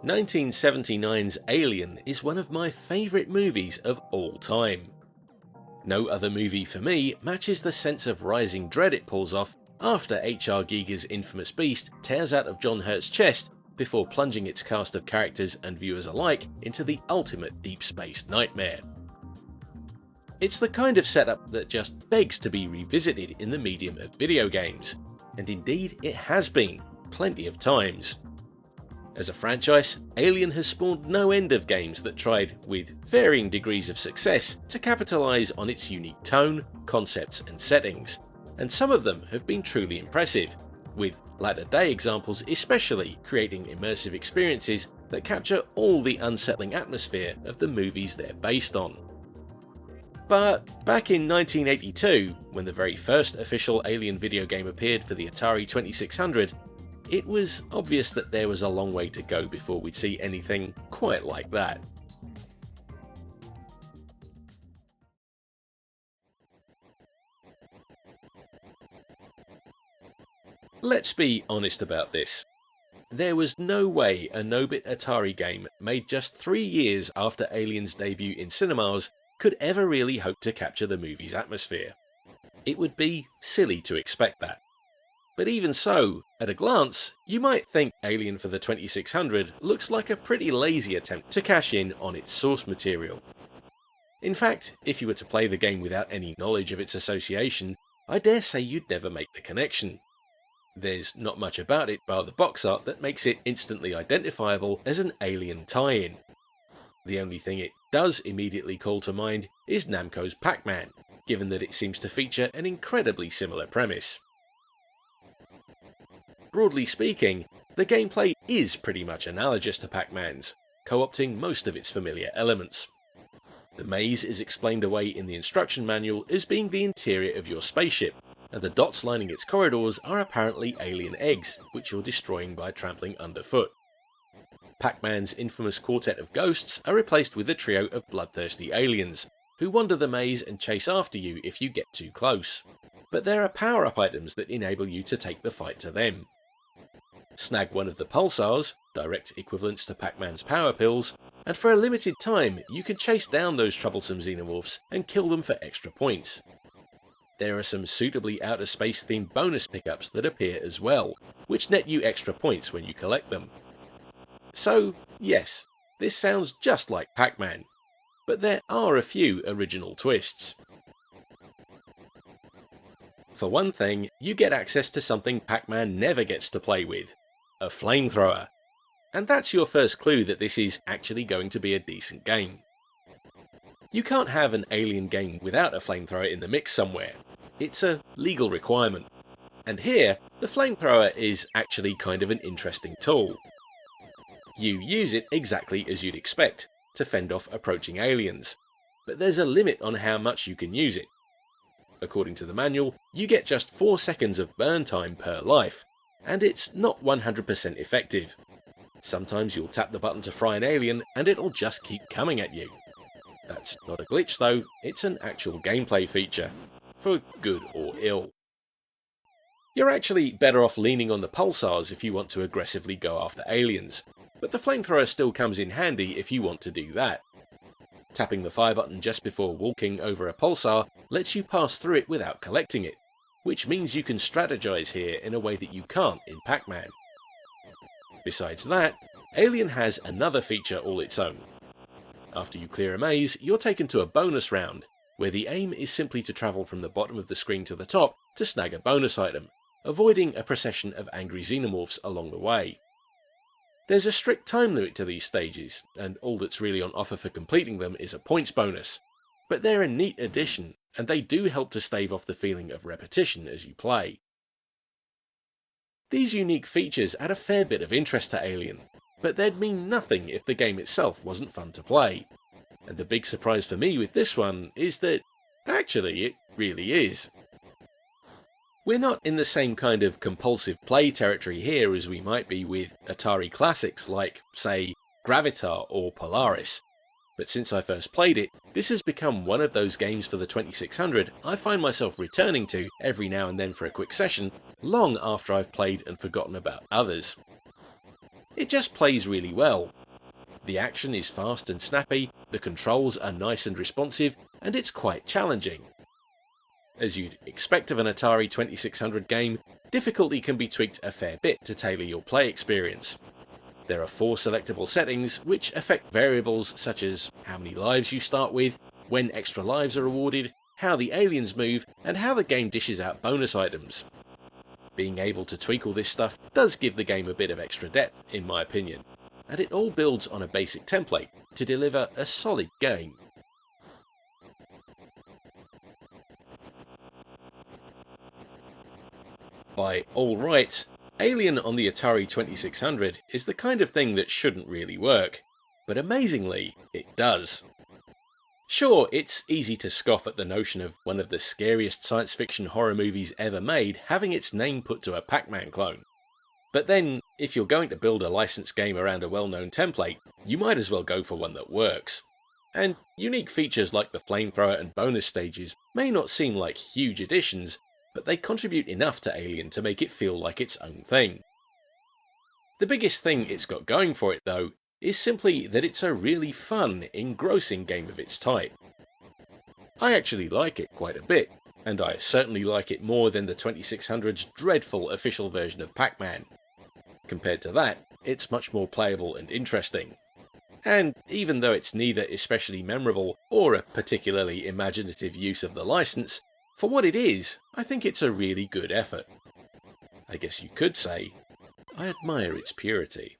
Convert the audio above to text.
1979's Alien is one of my favourite movies of all time. No other movie for me matches the sense of rising dread it pulls off after H.R. Giger's infamous beast tears out of John Hurt's chest before plunging its cast of characters and viewers alike into the ultimate deep space nightmare. It's the kind of setup that just begs to be revisited in the medium of video games, and indeed it has been, plenty of times. As a franchise, Alien has spawned no end of games that tried, with varying degrees of success, to capitalise on its unique tone, concepts and settings, and some of them have been truly impressive, with latter-day examples especially creating immersive experiences that capture all the unsettling atmosphere of the movies they're based on. But back in 1982, when the very first official Alien video game appeared for the Atari 2600, it was obvious that there was a long way to go before we'd see anything quite like that. Let's be honest about this. There was no way a no-bit Atari game made just 3 years after Alien's debut in cinemas could ever really hope to capture the movie's atmosphere. It would be silly to expect that. But even so, at a glance, you might think Alien for the 2600 looks like a pretty lazy attempt to cash in on its source material. In fact, if you were to play the game without any knowledge of its association, I dare say you'd never make the connection. There's not much about it bar the box art that makes it instantly identifiable as an Alien tie-in. The only thing it does immediately call to mind is Namco's Pac-Man, given that it seems to feature an incredibly similar premise. Broadly speaking, the gameplay is pretty much analogous to Pac-Man's, co-opting most of its familiar elements. The maze is explained away in the instruction manual as being the interior of your spaceship, and the dots lining its corridors are apparently alien eggs, which you're destroying by trampling underfoot. Pac-Man's infamous quartet of ghosts are replaced with a trio of bloodthirsty aliens, who wander the maze and chase after you if you get too close. But there are power-up items that enable you to take the fight to them. Snag one of the pulsars, direct equivalents to Pac-Man's power pills, and for a limited time you can chase down those troublesome xenomorphs and kill them for extra points. There are some suitably outer space themed bonus pickups that appear as well, which net you extra points when you collect them. So yes, this sounds just like Pac-Man, but there are a few original twists. For one thing, you get access to something Pac-Man never gets to play with, a flamethrower. And that's your first clue that this is actually going to be a decent game. You can't have an Alien game without a flamethrower in the mix somewhere. It's a legal requirement. And here, the flamethrower is actually kind of an interesting tool. You use it exactly as you'd expect, to fend off approaching aliens, but there's a limit on how much you can use it. According to the manual, you get just 4 seconds of burn time per life, and it's not 100% effective. Sometimes you'll tap the button to fry an alien and it'll just keep coming at you. That's not a glitch though, it's an actual gameplay feature, for good or ill. You're actually better off leaning on the pulsars if you want to aggressively go after aliens, but the flamethrower still comes in handy if you want to do that. Tapping the fire button just before walking over a pulsar lets you pass through it without collecting it, which means you can strategize here in a way that you can't in Pac-Man. Besides that, Alien has another feature all its own. After you clear a maze, you're taken to a bonus round, where the aim is simply to travel from the bottom of the screen to the top to snag a bonus item, avoiding a procession of angry xenomorphs along the way. There's a strict time limit to these stages, and all that's really on offer for completing them is a points bonus, but they're a neat addition, and they do help to stave off the feeling of repetition as you play. These unique features add a fair bit of interest to Alien, but they'd mean nothing if the game itself wasn't fun to play. And the big surprise for me with this one is that, actually, it really is. We're not in the same kind of compulsive play territory here as we might be with Atari classics like, say, Gravitar or Polaris. But since I first played it, this has become one of those games for the 2600 I find myself returning to every now and then for a quick session, long after I've played and forgotten about others. It just plays really well. The action is fast and snappy, the controls are nice and responsive, and it's quite challenging. As you'd expect of an Atari 2600 game, difficulty can be tweaked a fair bit to tailor your play experience. There are 4 selectable settings which affect variables such as how many lives you start with, when extra lives are awarded, how the aliens move, and how the game dishes out bonus items. Being able to tweak all this stuff does give the game a bit of extra depth, in my opinion, and it all builds on a basic template to deliver a solid game. By all rights, Alien on the Atari 2600 is the kind of thing that shouldn't really work, but amazingly, it does. Sure, it's easy to scoff at the notion of one of the scariest science fiction horror movies ever made having its name put to a Pac-Man clone. But then, if you're going to build a licensed game around a well-known template, you might as well go for one that works. And unique features like the flamethrower and bonus stages may not seem like huge additions, but they contribute enough to Alien to make it feel like its own thing. The biggest thing it's got going for it, though, is simply that it's a really fun, engrossing game of its type. I actually like it quite a bit, and I certainly like it more than the 2600's dreadful official version of Pac-Man. Compared to that, it's much more playable and interesting. And even though it's neither especially memorable or a particularly imaginative use of the license, for what it is, I think it's a really good effort. I guess you could say, I admire its purity.